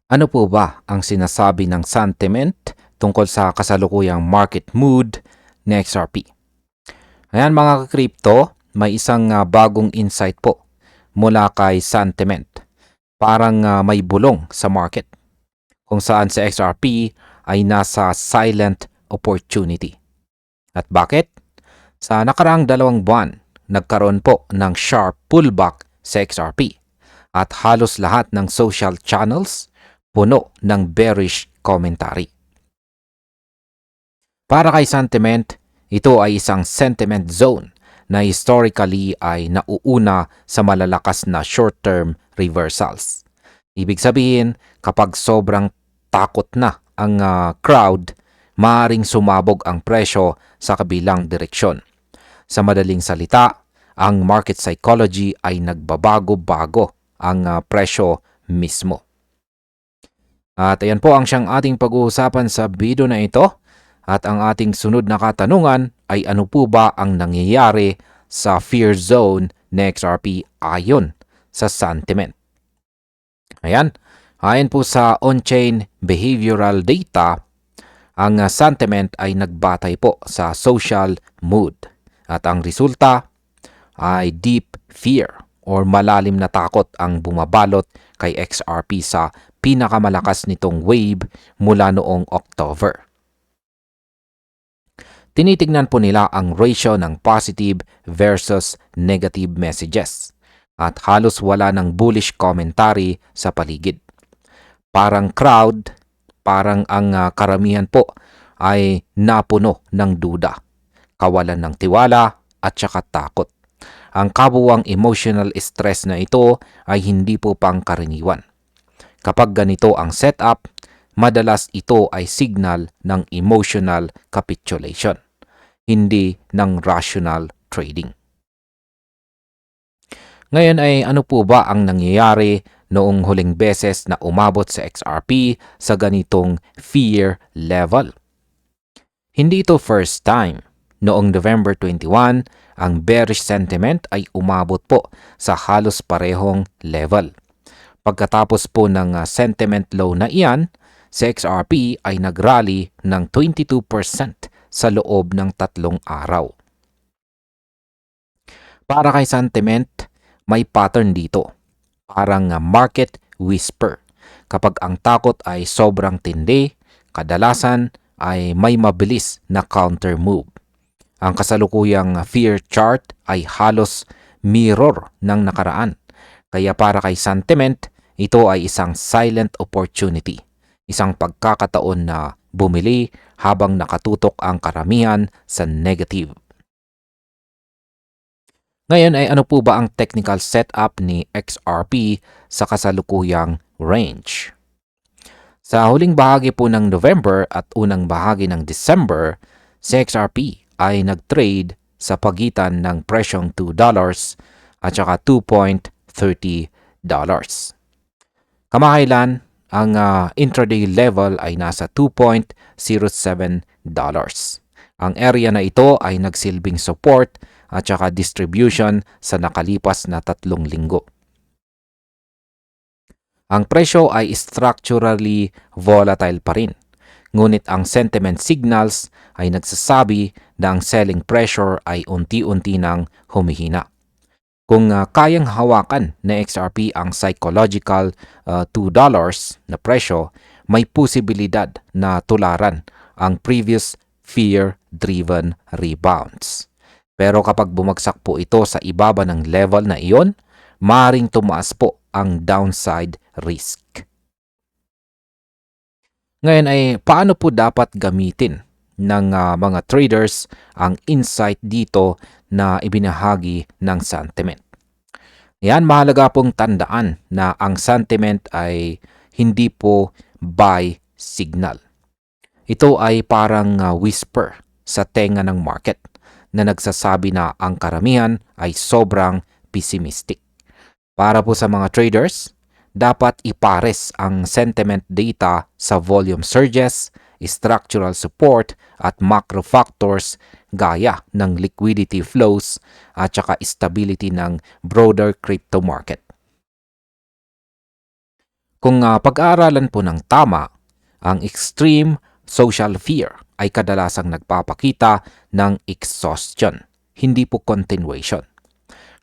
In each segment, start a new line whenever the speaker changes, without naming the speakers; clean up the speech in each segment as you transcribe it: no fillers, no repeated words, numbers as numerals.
Ano po ba ang sinasabi ng sentiment tungkol sa kasalukuyang market mood ni XRP? Ayan mga ka-crypto, may isang bagong insight po mula kay sentiment. Parang may bulong sa market kung saan si XRP ay nasa silent opportunity. At bakit? Sa nakaraang 2 buwan, nagkaroon po ng sharp pullback sa XRP at halos lahat ng social channels puno ng bearish commentary. Para kay sentiment, ito ay isang sentiment zone na historically ay nauuna sa malalakas na short-term reversals. Ibig sabihin, kapag sobrang takot na ang crowd, maaaring sumabog ang presyo sa kabilang direksyon. Sa madaling salita, ang market psychology ay nagbabago-bago ang presyo mismo. At ayan po ang siyang ating pag-uusapan sa video na ito. At ang ating sunod na katanungan ay ano po ba ang nangyayari sa fear zone ni XRP ayon sa sentiment. Ayan, ayon po sa on-chain behavioral data, ang sentiment ay nagbatay po sa social mood. At ang resulta ay deep fear or malalim na takot ang bumabalot kay XRP sa pinakamalakas nitong wave mula noong October. Tinitignan po nila ang ratio ng positive versus negative messages at halos wala ng bullish commentary sa paligid. Parang crowd, parang ang karamihan po ay napuno ng duda, kawalan ng tiwala at saka takot. Ang kabuwang emotional stress na ito ay hindi po pangkaraniwan. Kapag ganito ang setup, madalas ito ay signal ng emotional capitulation, hindi ng rational trading. Ngayon ay ano po ba ang nangyayari noong huling beses na umabot sa XRP sa ganitong fear level? Hindi ito first time. Noong November 21, ang bearish sentiment ay umabot po sa halos parehong level. Pagkatapos po ng sentiment low na iyan, si XRP ay nagrally ng 22% sa loob ng 3 araw. Para kay sentiment, may pattern dito. Parang market whisper. Kapag ang takot ay sobrang tindi, kadalasan ay may mabilis na counter move. Ang kasalukuyang fear chart ay halos mirror ng nakaraan. Kaya para kay sentiment, ito ay isang silent opportunity. Isang pagkakataon na bumili habang nakatutok ang karamihan sa negative. Ngayon ay ano po ba ang technical setup ni XRP sa kasalukuyang range? Sa huling bahagi po ng November at unang bahagi ng December, si XRP ay nag-trade sa pagitan ng presyong $2 at saka $2.30. Kamakailan, ang intraday level ay nasa $2.07. Ang area na ito ay nagsilbing support at saka distribution sa nakalipas na 3 linggo. Ang presyo ay structurally volatile pa rin. Ngunit ang sentiment signals ay nagsasabi na ang selling pressure ay unti-unti nang humihina. Kung kayang hawakan na XRP ang psychological $2 na presyo, may posibilidad na tularan ang previous fear-driven rebounds. Pero kapag bumagsak po ito sa ibaba ng level na iyon, maaaring tumaas po ang downside risk. Ngayon ay paano po dapat gamitin ng mga traders ang insight dito na ibinahagi ng sentiment? Yan, mahalaga pong tandaan na ang sentiment ay hindi po buy signal. Ito ay parang whisper sa tenga ng market na nagsasabi na ang karamihan ay sobrang pessimistic. Para po sa mga traders, dapat ipares ang sentiment data sa volume surges, structural support at macro factors gaya ng liquidity flows at saka stability ng broader crypto market. Kung pag-aaralan po ng tama, ang extreme social fear ay kadalasang nagpapakita ng exhaustion, hindi po continuation.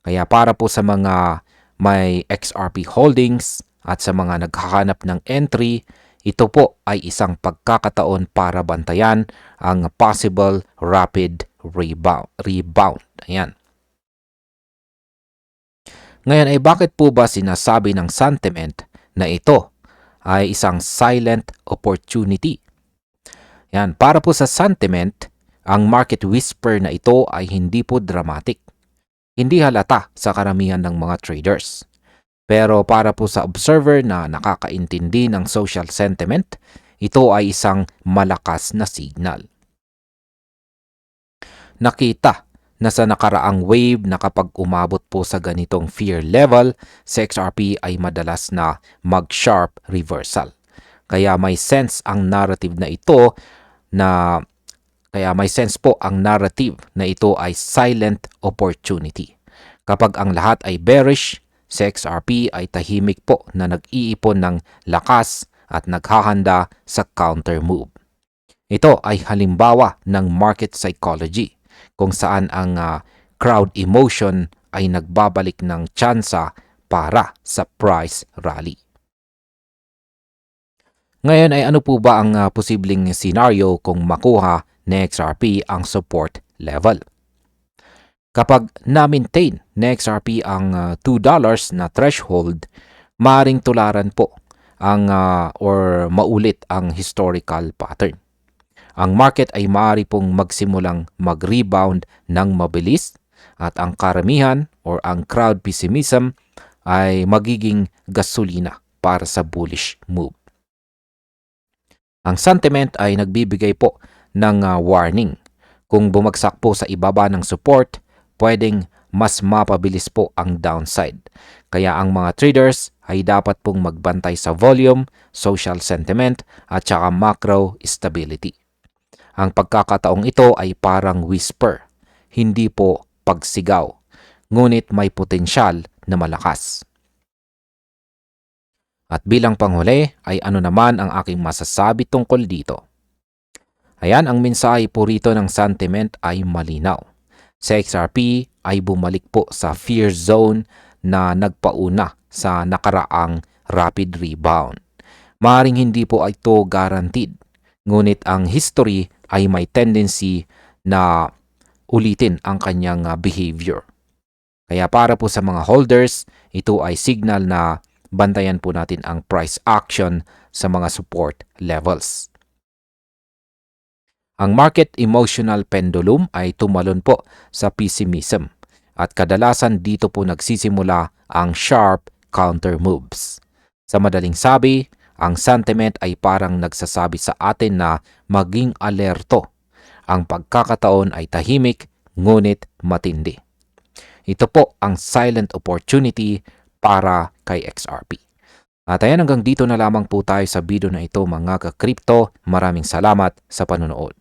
Kaya para po sa mga may XRP holdings at sa mga naghahanap ng entry, ito po ay isang pagkakataon para bantayan ang possible rapid rebound. Ayan. Ngayon ay bakit po ba sinasabi ng sentiment na ito ay isang silent opportunity? Yan, para po sa sentiment, ang market whisper na ito ay hindi po dramatic. Hindi halata sa karamihan ng mga traders. Pero para po sa observer na nakakaintindi ng social sentiment, ito ay isang malakas na signal. Nakita na sa nakaraang wave na kapag umabot po sa ganitong fear level, sa XRP ay madalas na mag-sharp reversal. Kaya may sense ang narrative na ito na ito ay silent opportunity. Kapag ang lahat ay bearish, sa XRP ay tahimik po na nag-iipon ng lakas at naghahanda sa counter move. Ito ay halimbawa ng market psychology kung saan ang crowd emotion ay nagbabalik ng tsansa para sa price rally. Ngayon ay ano po ba ang posibleng senaryo kung makuha ni XRP ang support level? Kapag na-maintain ni XRP ang $2 na threshold, maaaring tularan po ang or maulit ang historical pattern. Ang market ay maaari pong magsimulang mag-rebound ng mabilis at ang karamihan or ang crowd pessimism ay magiging gasolina para sa bullish move. Ang sentiment ay nagbibigay po ng warning. Kung bumagsak po sa ibaba ng support, pwedeng mas mapabilis po ang downside. Kaya ang mga traders ay dapat pong magbantay sa volume, social sentiment at saka macro stability. Ang pagkakataong ito ay parang whisper, hindi po pagsigaw, ngunit may potensyal na malakas. At bilang panghuli ay ano naman ang aking masasabi tungkol dito? Ayan, ang mensahe po rito ng sentiment ay malinaw. Sa XRP ay bumalik po sa fear zone na nagpauna sa nakaraang rapid rebound. Maaring hindi po ito guaranteed, ngunit ang history ay may tendency na ulitin ang kanyang behavior. Kaya para po sa mga holders, ito ay signal na bantayan po natin ang price action sa mga support levels. Ang market emotional pendulum ay tumalon po sa pessimism at kadalasan dito po nagsisimula ang sharp counter moves. Sa madaling sabi, ang sentiment ay parang nagsasabi sa atin na maging alerto. Ang pagkakataon ay tahimik, ngunit matindi. Ito po ang silent opportunity para kay XRP. At ayan, hanggang dito na lamang po tayo sa video na ito mga ka-crypto. Maraming salamat sa panonood.